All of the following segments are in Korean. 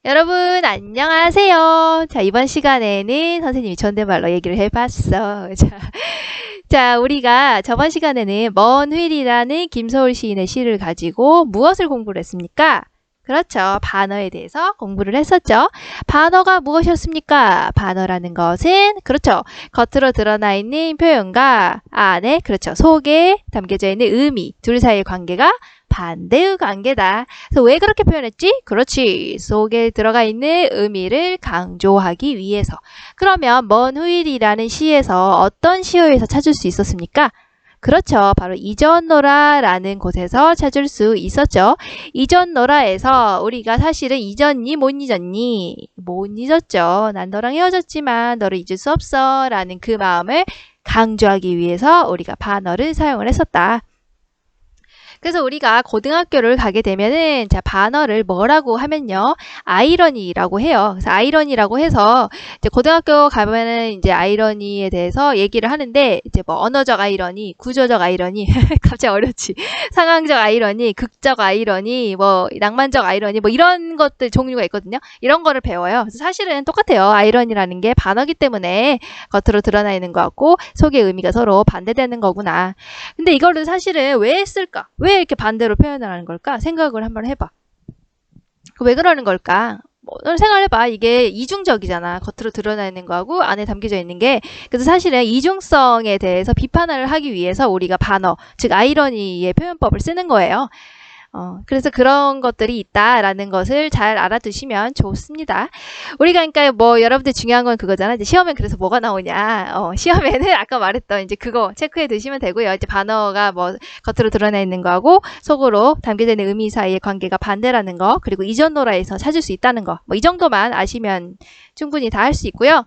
여러분, 안녕하세요. 자, 이번 시간에는 선생님이 존댓말로 얘기를 해봤어. 자, 우리가 저번 시간에는 먼 휠이라는 김소월 시인의 시를 가지고 무엇을 공부를 했습니까? 그렇죠. 반어에 대해서 공부를 했었죠. 반어가 무엇이었습니까? 반어라는 것은, 그렇죠. 겉으로 드러나 있는 표현과 안에, 그렇죠. 속에 담겨져 있는 의미, 둘 사이의 관계가 반대의 관계다. 그래서 왜 그렇게 표현했지? 그렇지. 속에 들어가 있는 의미를 강조하기 위해서. 그러면 먼 후일이라는 시에서 어떤 시어에서 찾을 수 있었습니까? 그렇죠. 바로 잊었노라라는 곳에서 찾을 수 있었죠. 잊었노라에서 우리가 사실은 잊었니 못 잊었니? 못 잊었죠. 난 너랑 헤어졌지만 너를 잊을 수 없어 라는 그 마음을 강조하기 위해서 우리가 반어를 사용을 했었다. 그래서 우리가 고등학교를 가게 되면은 자 반어를 뭐라고 하면요 아이러니라고 해요. 그래서 아이러니라고 해서 이제 고등학교 가면은 이제 아이러니에 대해서 얘기를 하는데 이제 뭐 언어적 아이러니, 구조적 아이러니, 갑자기 어렵지. 상황적 아이러니, 극적 아이러니, 뭐 낭만적 아이러니 뭐 이런 것들 종류가 있거든요. 이런 거를 배워요. 그래서 사실은 똑같아요. 아이러니라는 게 반어기 때문에 겉으로 드러나 있는 것 같고 속의 의미가 서로 반대되는 거구나. 근데 이거를 사실은 왜 했을까? 왜 이렇게 반대로 표현을 하는 걸까? 생각을 한번 해봐. 왜 그러는 걸까? 생각해봐. 이게 이중적이잖아. 겉으로 드러나 있는 거하고 안에 담겨져 있는 게. 그래서 사실은 이중성에 대해서 비판을 하기 위해서 우리가 반어, 즉 아이러니의 표현법을 쓰는 거예요. 그래서 그런 것들이 있다라는 것을 잘 알아두시면 좋습니다. 우리가 그러니까 뭐 여러분들 중요한 건 그거잖아. 이제 시험에 그래서 뭐가 나오냐. 시험에는 아까 말했던 이제 그거 체크해 두시면 되고요. 이제 반어가 뭐 겉으로 드러나 있는 거하고 속으로 담겨져 있는 의미 사이의 관계가 반대라는 거, 그리고 이전노라에서 찾을 수 있다는 거. 뭐 이 정도만 아시면 충분히 다 할 수 있고요.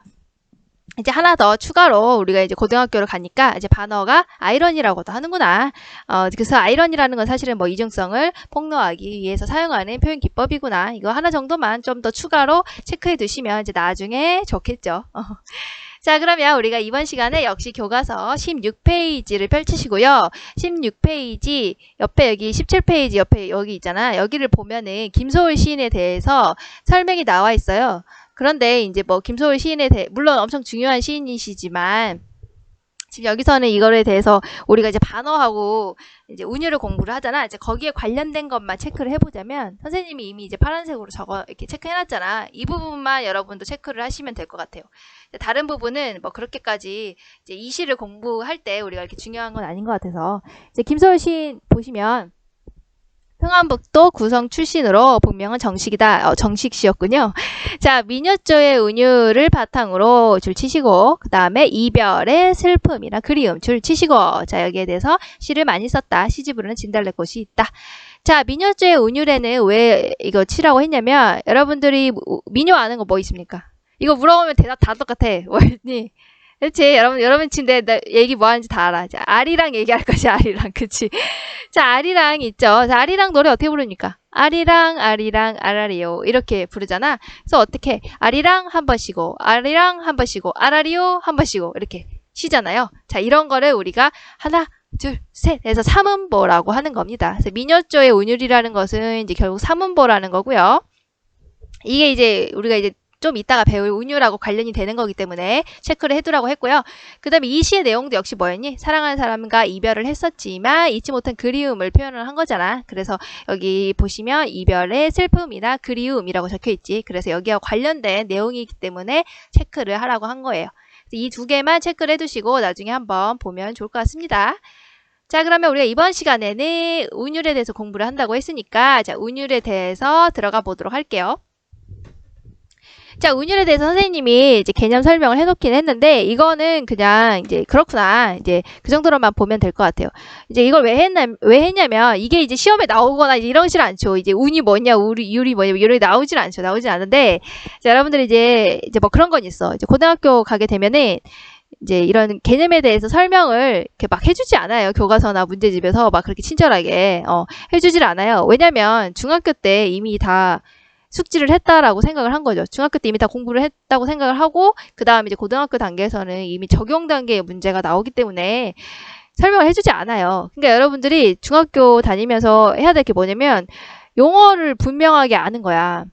이제 하나 더 추가로 우리가 이제 고등학교를 가니까 이제 반어가 아이러니라고도 하는구나. 그래서 아이러니라는 건 사실은 뭐 이중성을 폭로하기 위해서 사용하는 표현 기법이구나. 이거 하나 정도만 좀 더 추가로 체크해 두시면 이제 나중에 좋겠죠. 자, 그러면 우리가 이번 시간에 역시 교과서 16페이지를 펼치시고요. 16페이지 옆에 여기 17페이지 옆에 여기 있잖아. 여기를 보면은 김소월 시인에 대해서 설명이 나와 있어요. 그런데 이제 뭐 김소월 시인에 대해 물론 엄청 중요한 시인이시지만 지금 여기서는 이거에 대해서 우리가 이제 반어하고 이제 운율을 공부를 하잖아. 이제 거기에 관련된 것만 체크를 해보자면 선생님이 이미 이제 파란색으로 적어 이렇게 체크해놨잖아. 이 부분만 여러분도 체크를 하시면 될 것 같아요. 다른 부분은 뭐 그렇게까지 이제 이 시를 공부할 때 우리가 이렇게 중요한 건 아닌 것 같아서 이제 김소월 시인 보시면. 평안북도 구성 출신으로 본명은 정식이다. 정식시였군요. 자, 미녀조의 운율을 바탕으로 줄 치시고 그 다음에 이별의 슬픔이나 그리움 줄 치시고 자 여기에 대해서 시를 많이 썼다. 시집 부르는 진달래꽃이 있다. 자, 미녀조의 운율에는 왜 이거 치라고 했냐면 여러분들이 미녀 아는 거 뭐 있습니까? 이거 물어보면 대답 다 똑같아. 뭐였니? 그렇지. 여러분 친데 나 얘기 뭐 하는지 다 알아. 자, 아리랑 얘기할 것이 아리랑. 그치. 자, 아리랑 있죠. 자, 아리랑 노래 어떻게 부릅니까? 아리랑, 아리랑, 아라리요. 이렇게 부르잖아. 그래서 어떻게? 아리랑 한 번 쉬고, 아리랑 한 번 쉬고, 아라리요 한 번 쉬고, 이렇게 쉬잖아요. 자, 이런 거를 우리가 하나, 둘, 셋 해서 삼음보라고 하는 겁니다. 그래서 미녀조의 운율이라는 것은 이제 결국 삼음보라는 거고요. 이게 이제 우리가 이제 좀 이따가 배울 운율하고 관련이 되는 거기 때문에 체크를 해두라고 했고요. 그 다음에 이 시의 내용도 역시 뭐였니? 사랑하는 사람과 이별을 했었지만 잊지 못한 그리움을 표현을 한 거잖아. 그래서 여기 보시면 이별의 슬픔이나 그리움이라고 적혀있지. 그래서 여기와 관련된 내용이기 때문에 체크를 하라고 한 거예요. 이 두 개만 체크를 해두시고 나중에 한번 보면 좋을 것 같습니다. 자, 그러면 우리가 이번 시간에는 운율에 대해서 공부를 한다고 했으니까 자, 운율에 대해서 들어가 보도록 할게요. 자, 운율에 대해서 선생님이 이제 개념 설명을 해놓긴 했는데, 이거는 그냥 이제 그렇구나. 이제 그 정도로만 보면 될 것 같아요. 이제 이걸 왜 했냐면, 이게 이제 시험에 나오거나 이제 이런 식 않죠. 이제 운이 뭐냐, 율이 뭐냐, 이런 나오진 않죠. 나오진 않은데, 자, 여러분들이 이제 뭐 그런 건 있어. 이제 고등학교 가게 되면은, 이제 이런 개념에 대해서 설명을 이렇게 막 해주지 않아요. 교과서나 문제집에서 막 그렇게 친절하게, 해주질 않아요. 왜냐면 중학교 때 이미 다 숙지를 했다라고 생각을 한 거죠. 중학교 때 이미 다 공부를 했다고 생각을 하고 그 다음에 이제 고등학교 단계에서는 이미 적용 단계의 문제가 나오기 때문에 설명을 해주지 않아요. 그러니까 여러분들이 중학교 다니면서 해야 될 게 뭐냐면 용어를 분명하게 아는 거야.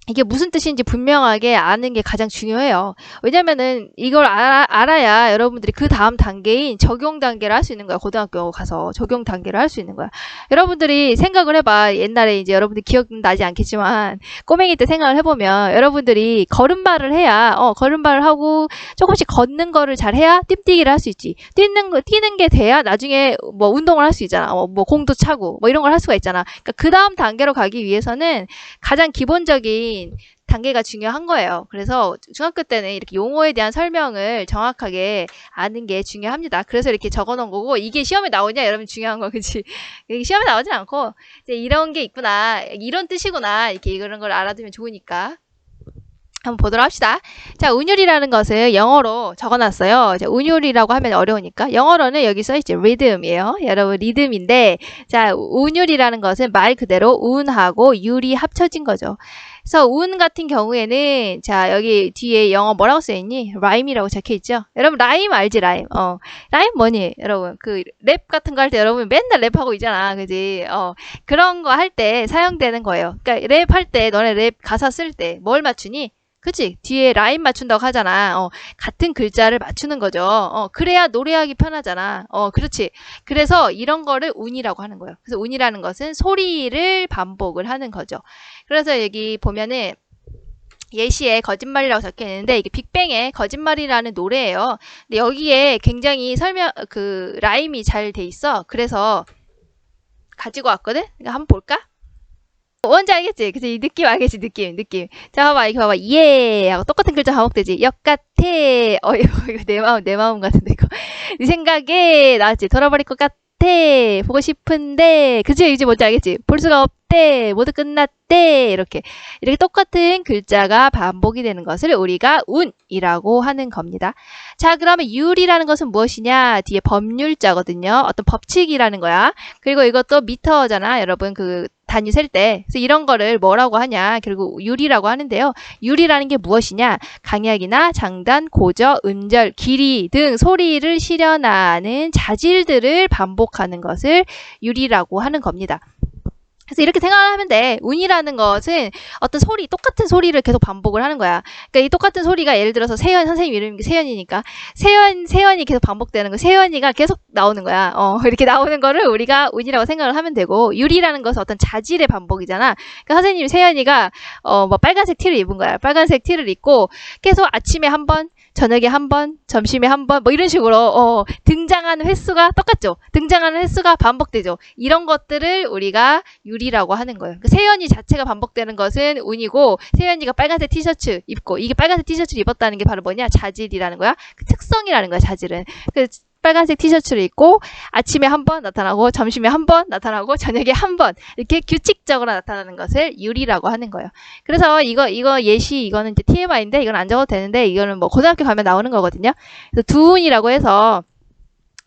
이게 무슨 뜻인지 분명하게 아는 게 가장 중요해요. 왜냐면은 이걸 알아야 여러분들이 그 다음 단계인 적용 단계를 할 수 있는 거야. 고등학교 가서 적용 단계를 할 수 있는 거야. 여러분들이 생각을 해봐. 옛날에 이제 여러분들 기억나지 않겠지만 꼬맹이 때 생각을 해보면 여러분들이 걸음발을 해야 걸음발을 하고 조금씩 걷는 거를 잘 해야 뜀뛰기를 할 수 있지. 뛰는 게 돼야 나중에 뭐 운동을 할 수 있잖아. 뭐 공도 차고 뭐 이런 걸 할 수가 있잖아. 그러니까 그 다음 단계로 가기 위해서는 가장 기본적인 단계가 중요한 거예요. 그래서 중학교 때는 이렇게 용어에 대한 설명을 정확하게 아는 게 중요합니다. 그래서 이렇게 적어 놓은 거고, 이게 시험에 나오냐 여러분 중요한 거 그치? 시험에 나오진 않고 이제 이런 게 있구나, 이런 뜻이구나, 이렇게 이런 걸 알아두면 좋으니까 한번 보도록 합시다. 자, 운율이라는 것을 영어로 적어놨어요. 자, 운율이라고 하면 어려우니까 영어로는 여기 써있죠. 리듬이에요. 여러분 리듬인데, 자, 운율이라는 것은 말 그대로 운하고 율이 합쳐진 거죠. 그래서 운 같은 경우에는 자, 여기 뒤에 영어 뭐라고 써있니? 라임이라고 적혀있죠. 여러분 라임 알지? 라임. 라임 뭐니? 여러분 그 랩 같은 거 할 때 여러분 맨날 랩하고 있잖아. 그지? 그런 거 할 때 사용되는 거예요. 그러니까 랩 할 때 너네 랩 가사 쓸 때 뭘 맞추니? 그치? 뒤에 라인 맞춘다고 하잖아. 같은 글자를 맞추는 거죠. 그래야 노래하기 편하잖아. 그렇지. 그래서 이런 거를 운이라고 하는 거예요. 그래서 운이라는 것은 소리를 반복을 하는 거죠. 그래서 여기 보면은 예시에 거짓말이라고 적혀 있는데, 이게 빅뱅의 거짓말이라는 노래예요. 근데 여기에 굉장히 라임이 잘 돼 있어. 그래서 가지고 왔거든? 그러니까 한번 볼까? 뭔지 알겠지? 그치? 이 느낌 알겠지? 느낌. 자, 봐봐. 이거 봐봐. 예! 하고 똑같은 글자 반복되지? 역 같아. 이거 내 마음 같은데, 이거. 네 생각에, 나왔지? 돌아버릴 것 같아. 보고 싶은데. 그치? 이제 뭔지 알겠지? 볼 수가 없대. 모두 끝났대. 이렇게 똑같은 글자가 반복이 되는 것을 우리가 운이라고 하는 겁니다. 자, 그러면 율이라는 것은 무엇이냐? 뒤에 법률자거든요. 어떤 법칙이라는 거야. 그리고 이것도 미터잖아. 여러분, 단위 셀 때. 그래서 이런 거를 뭐라고 하냐? 결국 율이라고 하는데요. 율이라는 게 무엇이냐? 강약이나 장단, 고저, 음절, 길이 등 소리를 실현하는 자질들을 반복하는 것을 율이라고 하는 겁니다. 그래서 이렇게 생각을 하면 돼. 운이라는 것은 어떤 똑같은 소리를 계속 반복을 하는 거야. 그러니까 이 똑같은 소리가 예를 들어서 선생님 이름이 세연이니까 세연이 계속 반복되는 거, 세연이가 계속 나오는 거야. 이렇게 나오는 거를 우리가 운이라고 생각을 하면 되고, 율이라는 것은 어떤 자질의 반복이잖아. 그러니까 선생님 세연이가 뭐 빨간색 티를 입은 거야. 빨간색 티를 입고 계속 아침에 한 번, 저녁에 한 번, 점심에 한 번, 뭐 이런 식으로 등장하는 횟수가 똑같죠. 등장하는 횟수가 반복되죠. 이런 것들을 우리가 율이라고 하는 거예요. 그 세연이 자체가 반복되는 것은 운이고, 세연이가 빨간색 티셔츠 입고, 이게 빨간색 티셔츠를 입었다는 게 바로 뭐냐? 자질이라는 거야. 그 특성이라는 거야, 자질은. 빨간색 티셔츠를 입고 아침에 한 번 나타나고, 점심에 한 번 나타나고, 저녁에 한 번, 이렇게 규칙적으로 나타나는 것을 율이라고 하는 거예요. 그래서 이거 이거는 이제 TMI인데 이건 안 적어도 되는데, 이거는 뭐 고등학교 가면 나오는 거거든요. 그래서 두운이라고 해서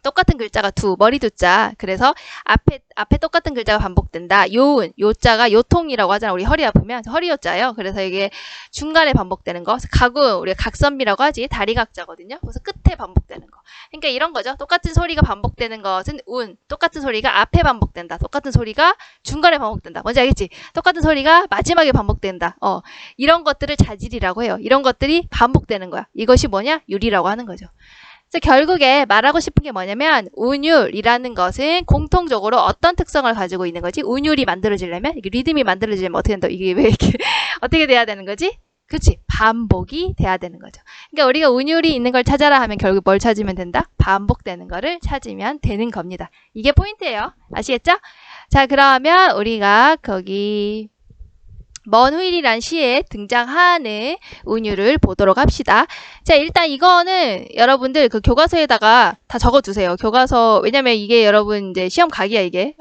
똑같은 글자가 머리 두자. 그래서 앞에 똑같은 글자가 반복된다. 요운, 요자가 요통이라고 하잖아. 우리 허리 아프면 허리 요자예요. 그래서 이게 중간에 반복되는 거. 각은 우리가 각선미라고 하지. 다리 각자거든요. 그래서 끝에 반복되는 거. 그러니까 이런 거죠. 똑같은 소리가 반복되는 것은 운. 똑같은 소리가 앞에 반복된다. 똑같은 소리가 중간에 반복된다. 뭔지 알겠지? 똑같은 소리가 마지막에 반복된다. 이런 것들을 자질이라고 해요. 이런 것들이 반복되는 거야. 이것이 뭐냐? 율이라고 하는 거죠. 그래서 결국에 말하고 싶은 게 뭐냐면, 운율이라는 것은 공통적으로 어떤 특성을 가지고 있는 거지? 운율이 만들어지려면, 이게 리듬이 만들어지려면 어떻게 된다? 이게 왜 이렇게 어떻게 돼야 되는 거지? 그치? 반복이 돼야 되는 거죠. 그러니까 우리가 운율이 있는 걸 찾아라 하면 결국 뭘 찾으면 된다? 반복되는 거를 찾으면 되는 겁니다. 이게 포인트예요. 아시겠죠? 자, 그러면 우리가 거기 먼 후일이란 시에 등장하는 운율을 보도록 합시다. 자, 일단 이거는 여러분들 그 교과서에다가 다 적어두세요. 교과서, 왜냐면 이게 여러분 이제 시험 각이야, 이게.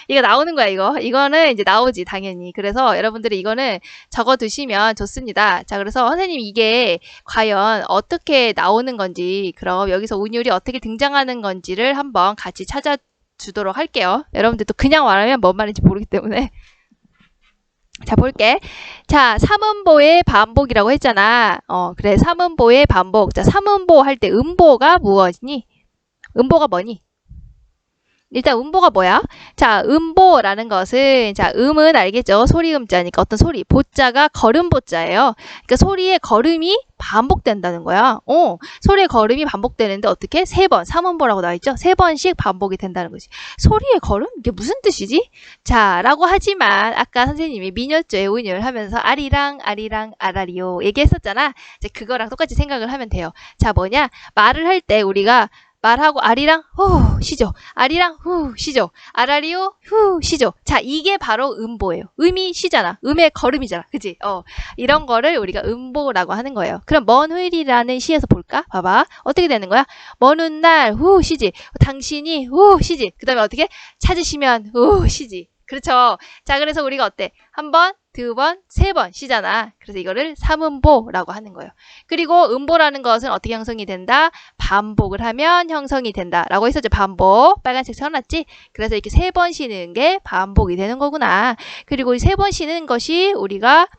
이거 나오는 거야, 이거. 이거는 이제 나오지, 당연히. 그래서 여러분들이 이거는 적어두시면 좋습니다. 자, 그래서 선생님 이게 과연 어떻게 나오는 건지, 그럼 여기서 운율이 어떻게 등장하는 건지를 한번 같이 찾아주도록 할게요. 여러분들도 그냥 말하면 뭔 말인지 모르기 때문에. 자, 볼게. 자, 삼음보의 반복이라고 했잖아. 그래, 삼음보의 반복. 자, 삼음보 할 때 음보가 무엇이니? 음보가 뭐니? 일단 음보가 뭐야? 자, 음보라는 것은, 자, 음은 알겠죠? 소리 음자니까 어떤 소리, 보자가 걸음 보자예요. 그러니까 소리의 걸음이 반복된다는 거야. 소리의 걸음이 반복되는데 어떻게? 3번, 삼음보라고 나와있죠? 3번씩 반복이 된다는 거지. 소리의 걸음? 이게 무슨 뜻이지? 자, 라고 하지만 아까 선생님이 미녀조의 운율 하면서 아리랑, 아리랑, 아라리요 얘기했었잖아. 이제 그거랑 똑같이 생각을 하면 돼요. 자, 뭐냐? 말을 할 때 우리가 말하고 아리랑 후 쉬죠. 아리랑 후 쉬죠. 아라리요 후 쉬죠. 자, 이게 바로 음보예요. 음이 쉬잖아. 음의 걸음이잖아. 그치? 이런 거를 우리가 음보라고 하는 거예요. 그럼 먼 후일이라는 시에서 볼까? 봐봐. 어떻게 되는 거야? 먼 훗날 후 쉬지. 당신이 후 쉬지. 그 다음에 어떻게? 찾으시면 후 쉬지. 그렇죠. 자, 그래서 우리가 어때? 한 번, 두 번, 세 번 쉬잖아. 그래서 이거를 삼음보라고 하는 거예요. 그리고 음보라는 것은 어떻게 형성이 된다? 반복을 하면 형성이 된다. 라고 했었죠. 반복. 빨간색 써놨지? 그래서 이렇게 3번 쉬는 게 반복이 되는 거구나. 그리고 이 3번 쉬는 것이 우리가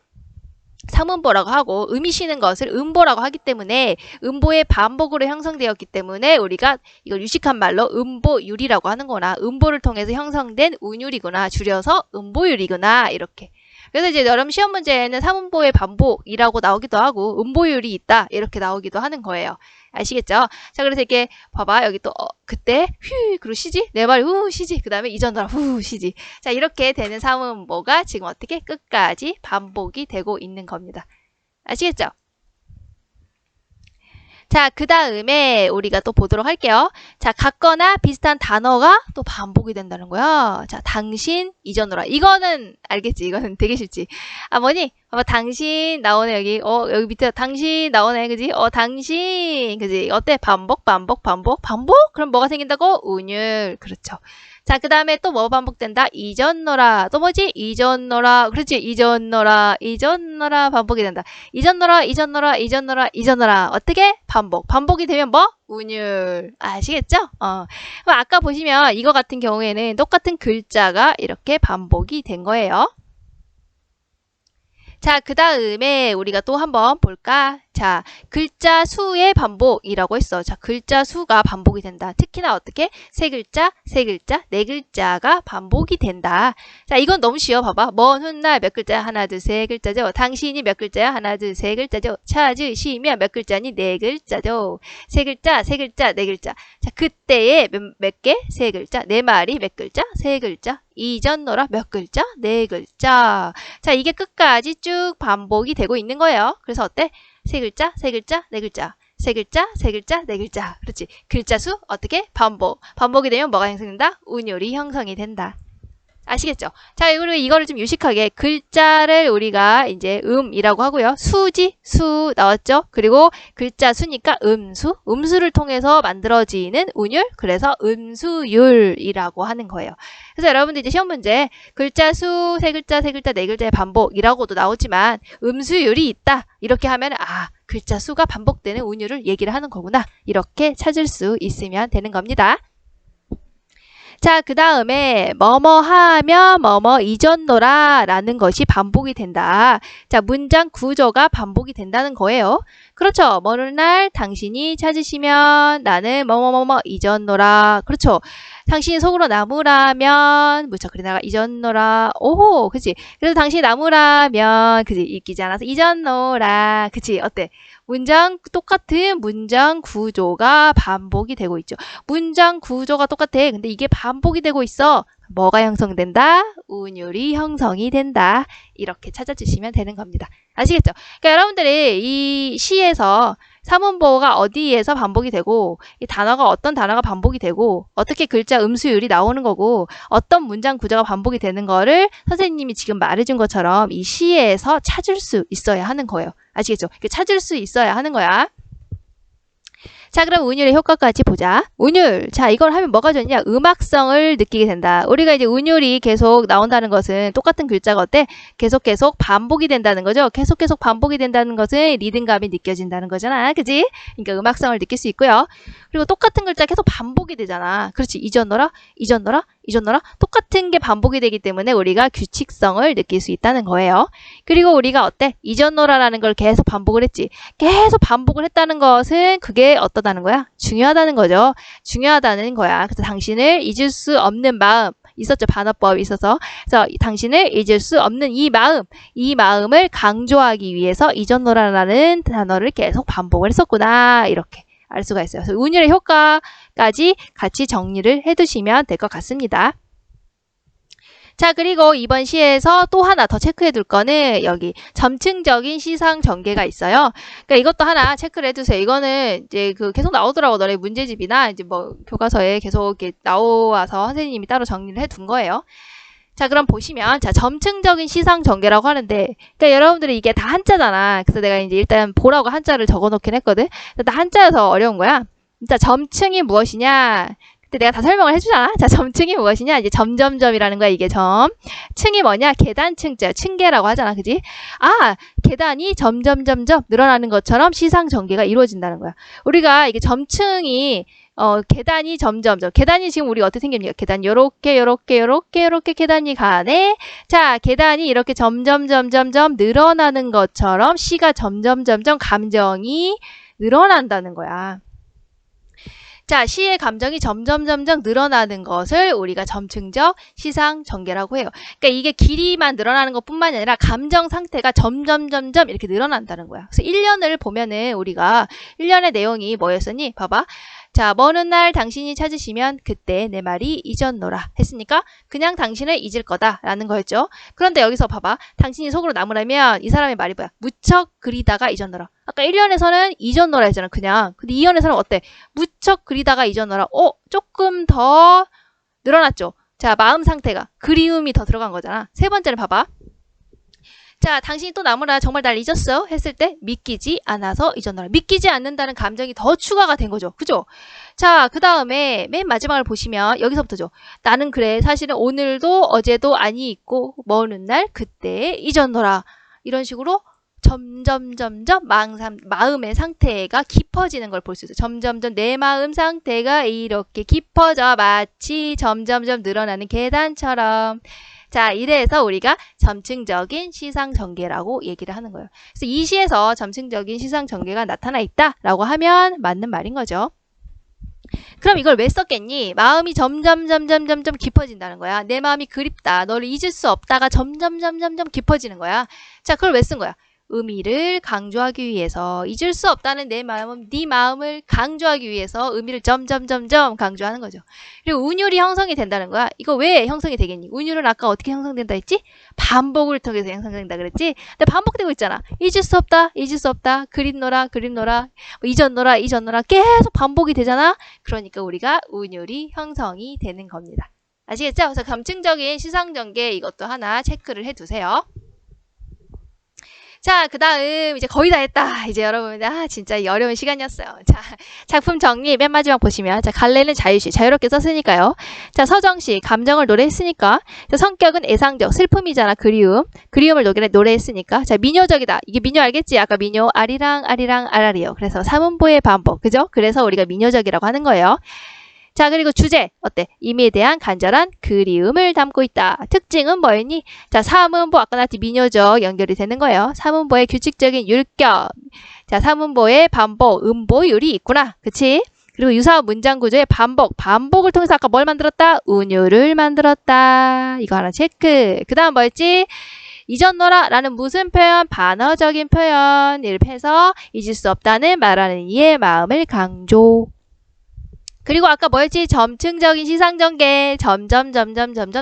삼음보라고 하고 음이 쉬는 것을 음보라고 하기 때문에 음보의 반복으로 형성되었기 때문에 우리가 이걸 유식한 말로 음보율이라고 하는 거나 음보를 통해서 형성된 운율이구나. 줄여서 음보율이구나. 이렇게. 그래서 이제 여러분 시험 문제에는 삼음보의 반복이라고 나오기도 하고 음보율이 있다 이렇게 나오기도 하는 거예요. 아시겠죠? 자, 그래서 이렇게 봐봐. 여기 또 그때 휘 그리고 쉬지? 내 말 후 쉬지? 그 다음에 이전더라 후 쉬지? 자, 이렇게 되는 삼음보가 지금 어떻게 끝까지 반복이 되고 있는 겁니다. 아시겠죠? 자, 그 다음에 우리가 또 보도록 할게요. 자, 같거나 비슷한 단어가 또 반복이 된다는 거야. 자, 당신, 이전으로. 이거는 알겠지? 이거는 되게 쉽지. 아, 뭐니? 봐봐, 당신 나오네, 여기. 여기 밑에 당신 나오네, 그지? 당신, 그지? 어때? 반복, 반복, 반복, 반복? 그럼 뭐가 생긴다고? 운율. 그렇죠. 자, 그 다음에 또 뭐 반복된다? 이전노라. 또 뭐지? 이전노라. 그렇지. 이전노라. 이전노라. 반복이 된다. 이전노라, 이전노라, 이전노라, 이전노라. 어떻게? 반복. 반복이 되면 뭐? 운율. 아시겠죠? 그럼 아까 보시면 이거 같은 경우에는 똑같은 글자가 이렇게 반복이 된 거예요. 자, 그 다음에 우리가 또 한번 볼까? 자, 글자 수의 반복이라고 했어. 자, 글자 수가 반복이 된다. 특히나 어떻게? 세 글자, 세 글자, 네 글자가 반복이 된다. 자, 이건 너무 쉬워. 봐봐. 먼 훗날 몇 글자야? 하나, 둘, 세 글자죠. 당신이 몇 글자야? 하나, 둘, 세 글자죠. 찾으시면 몇 글자니? 네 글자죠. 세 글자, 세 글자, 네 글자. 자, 그때에 몇 개? 세 글자. 네 마리 몇 글자? 세 글자. 이전노라 몇 글자? 네 글자. 자, 이게 끝까지 쭉 반복이 되고 있는 거예요. 그래서 어때? 세 글자, 세 글자, 네 글자. 세 글자, 세 글자, 네 글자. 그렇지. 글자 수 어떻게? 반복. 반복이 되면 뭐가 형성된다? 운율이 형성이 된다. 아시겠죠? 자, 그리고 이거를 좀 유식하게 글자를 우리가 이제 음이라고 하고요. 수지, 수 나왔죠? 그리고 글자 수니까 음수, 음수를 통해서 만들어지는 운율, 그래서 음수율이라고 하는 거예요. 그래서 여러분들 이제 시험 문제 글자 수, 세 글자, 세 글자, 네 글자의 반복이라고도 나오지만 음수율이 있다. 이렇게 하면 글자 수가 반복되는 운율을 얘기를 하는 거구나. 이렇게 찾을 수 있으면 되는 겁니다. 자, 그 다음에 뭐뭐 하면 뭐뭐 이전노라 라는 것이 반복이 된다. 자, 문장 구조가 반복이 된다는 거예요. 그렇죠. 먼 날 당신이 찾으시면 나는 뭐뭐뭐뭐 이전노라. 그렇죠. 당신이 속으로 나무라면 무척 그러다가 이전노라. 오호, 그치. 그래서 당신이 나무라면 그치. 읽히지 않아서 이전노라. 그치. 어때? 똑같은 문장 구조가 반복이 되고 있죠. 문장 구조가 똑같아. 근데 이게 반복이 되고 있어. 뭐가 형성된다? 운율이 형성이 된다. 이렇게 찾아주시면 되는 겁니다. 아시겠죠? 그러니까 여러분들이 이 시에서 삼음보가 어디에서 반복이 되고 이 단어가 어떤 단어가 반복이 되고 어떻게 글자 음수율이 나오는 거고 어떤 문장 구조가 반복이 되는 거를 선생님이 지금 말해준 것처럼 이 시에서 찾을 수 있어야 하는 거예요. 아시겠죠? 찾을 수 있어야 하는 거야. 자, 그럼 운율의 효과까지 보자. 운율. 자, 이걸 하면 뭐가 좋냐? 음악성을 느끼게 된다. 우리가 이제 운율이 계속 나온다는 것은 똑같은 글자가 어때? 계속 반복이 된다는 거죠. 계속 반복이 된다는 것은 리듬감이 느껴진다는 거잖아. 그지? 그러니까 음악성을 느낄 수 있고요. 그리고 똑같은 글자 계속 반복이 되잖아. 그렇지. 이전노라, 이전노라, 잊었노라? 똑같은 게 반복이 되기 때문에 우리가 규칙성을 느낄 수 있다는 거예요. 그리고 우리가 어때? 잊었노라라는 걸 계속 반복을 했지. 계속 반복을 했다는 것은 그게 어떠다는 거야? 중요하다는 거죠. 중요하다는 거야. 그래서 당신을 잊을 수 없는 마음 있었죠. 반어법이 있어서. 그래서 당신을 잊을 수 없는 이 마음을 강조하기 위해서 잊었노라라는 단어를 계속 반복을 했었구나. 이렇게 알 수가 있어요. 그래서 운율의 효과까지 같이 정리를 해두시면 될 것 같습니다. 자, 그리고 이번 시에서 또 하나 더 체크해 둘 거는 여기 점층적인 시상 전개가 있어요. 그러니까 이것도 하나 체크를 해두세요. 이거는 이제 그 계속 나오더라고. 너네 문제집이나 이제 뭐 교과서에 계속 이렇게 나와서 선생님이 따로 정리를 해 둔 거예요. 자, 그럼 보시면, 자, 점층적인 시상 전개라고 하는데, 그러니까 여러분들이 이게 다 한자잖아. 그래서 내가 이제 일단 보라고 한자를 적어 놓긴 했거든. 나 한자여서 어려운 거야. 자, 점층이 무엇이냐? 그때 내가 다 설명을 해주잖아. 자, 점층이 무엇이냐? 이제 점점점이라는 거야, 이게 점. 층이 뭐냐? 계단층자, 층계라고 하잖아. 그지? 아, 계단이 점점점점 늘어나는 것처럼 시상 전개가 이루어진다는 거야. 우리가 이게 점층이 계단이 점점점. 계단이 지금 우리가 어떻게 생깁니까? 계단 요렇게 계단이 가네. 자, 계단이 이렇게 점점점점점 늘어나는 것처럼 시가 점점점점 감정이 늘어난다는 거야. 자, 시의 감정이 점점점점 늘어나는 것을 우리가 점층적 시상 전개라고 해요. 그러니까 이게 길이만 늘어나는 것뿐만이 아니라 감정 상태가 점점점점 이렇게 늘어난다는 거야. 그래서 1년을 보면은 우리가 1년의 내용이 뭐였었니? 봐봐. 자, 먼 훗날 당신이 찾으시면 그때 내 말이 잊었노라 했으니까 그냥 당신을 잊을 거다라는 거였죠. 그런데 여기서 봐봐. 당신이 속으로 남으려면 이 사람의 말이 뭐야? 무척 그리다가 잊었노라. 아까 1년에서는 잊었노라 했잖아. 그냥. 근데 2년에서는 어때? 무척 그리다가 잊었노라. 조금 더 늘어났죠. 자, 마음 상태가 그리움이 더 들어간 거잖아. 세 번째는 봐봐. 자, 당신이 또 나무라 정말 날 잊었어? 했을 때 믿기지 않아서 잊었노라. 믿기지 않는다는 감정이 더 추가가 된 거죠. 그죠? 자, 그 다음에 맨 마지막을 보시면 여기서부터죠. 나는 그래 사실은 오늘도 어제도 아니 있고 먼 훗날 그때 잊었노라. 이런 식으로 점점점점 마음의 상태가 깊어지는 걸 볼 수 있어요. 점점점 내 마음 상태가 이렇게 깊어져 마치 점점점 늘어나는 계단처럼. 자, 이래서 우리가 점층적인 시상 전개라고 얘기를 하는 거예요. 그래서 이 시에서 점층적인 시상 전개가 나타나 있다라고 하면 맞는 말인 거죠. 그럼 이걸 왜 썼겠니? 마음이 점점점점점점 깊어진다는 거야. 내 마음이 그립다. 너를 잊을 수 없다가 점점점점점 깊어지는 거야. 자, 그걸 왜 쓴 거야? 의미를 강조하기 위해서 잊을 수 없다는 내 마음은 네 마음을 강조하기 위해서 의미를 점점점점 강조하는 거죠. 그리고 운율이 형성이 된다는 거야. 이거 왜 형성이 되겠니? 운율은 아까 어떻게 형성된다 했지? 반복을 통해서 형성된다 그랬지? 근데 반복되고 있잖아. 잊을 수 없다, 잊을 수 없다, 그립노라, 그립노라, 잊었노라, 잊었노라 계속 반복이 되잖아. 그러니까 우리가 운율이 형성이 되는 겁니다. 아시겠죠? 그래서 점층적인 시상전개 이것도 하나 체크를 해두세요. 자, 그 다음 이제 거의 다 했다. 이제 여러분 진짜 어려운 시간이었어요. 자, 작품 정리 맨 마지막 보시면 자, 갈래는 자유시 자유롭게 썼으니까요. 자, 서정시 감정을 노래했으니까. 자, 성격은 애상적 슬픔이잖아. 그리움을 노래했으니까. 자, 민요적이다. 이게 민요 알겠지? 아까 민요 아리랑 아리랑 아라리요. 그래서 사문보의 반복. 그죠? 그래서 우리가 민요적이라고 하는 거예요. 자, 그리고 주제 어때? 임의에 대한 간절한 그리움을 담고 있다. 특징은 뭐였니? 자, 사문보 아까 나한테 민요적 연결이 되는 거예요. 사문보의 규칙적인 율격. 자, 사문보의 반복, 음보율이 있구나. 그치? 그리고 유사한 문장 구조의 반복을 통해서 아까 뭘 만들었다? 운율을 만들었다. 이거 하나 체크. 그 다음 뭐였지? 잊었노라 라는 무슨 표현? 반어적인 표현을 해서 잊을 수 없다는 말하는 이의 마음을 강조. 그리고 아까 뭐였지? 점층적인 시상전개. 점점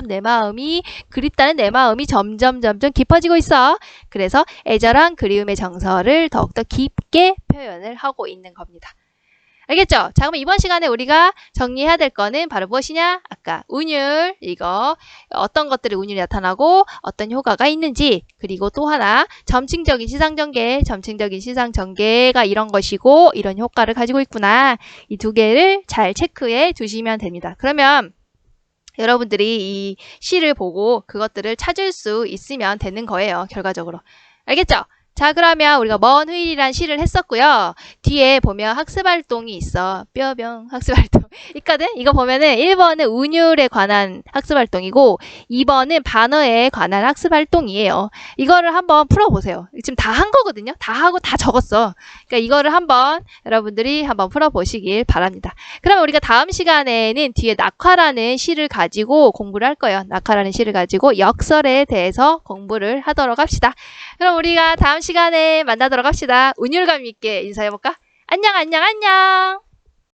내 마음이 그립다는 내 마음이 점점 깊어지고 있어. 그래서 애절한 그리움의 정서를 더욱더 깊게 표현을 하고 있는 겁니다. 알겠죠? 자, 그럼 이번 시간에 우리가 정리해야 될 거는 바로 무엇이냐? 아까 운율, 이거 어떤 것들이 운율이 나타나고 어떤 효과가 있는지, 그리고 또 하나 점층적인 시상전개, 점층적인 시상전개가 이런 것이고 이런 효과를 가지고 있구나. 이 두 개를 잘 체크해 두시면 됩니다. 그러면 여러분들이 이 시를 보고 그것들을 찾을 수 있으면 되는 거예요. 결과적으로. 알겠죠? 자, 그러면 우리가 먼 후일이란 시를 했었고요. 뒤에 보면 학습활동이 있어. 뼈병 학습활동. 있거든? 이거 보면은 1번은 운율에 관한 학습활동이고 2번은 반어에 관한 학습활동이에요. 이거를 한번 풀어보세요. 지금 다 한 거거든요. 다 하고 다 적었어. 그러니까 이거를 한번 여러분들이 한번 풀어보시길 바랍니다. 그러면 우리가 다음 시간에는 뒤에 낙화라는 시를 가지고 공부를 할 거예요. 낙화라는 시를 가지고 역설에 대해서 공부를 하도록 합시다. 그럼 우리가 다음 시간에 만나도록 합시다. 운율감 있게 인사해볼까? 안녕, 안녕, 안녕!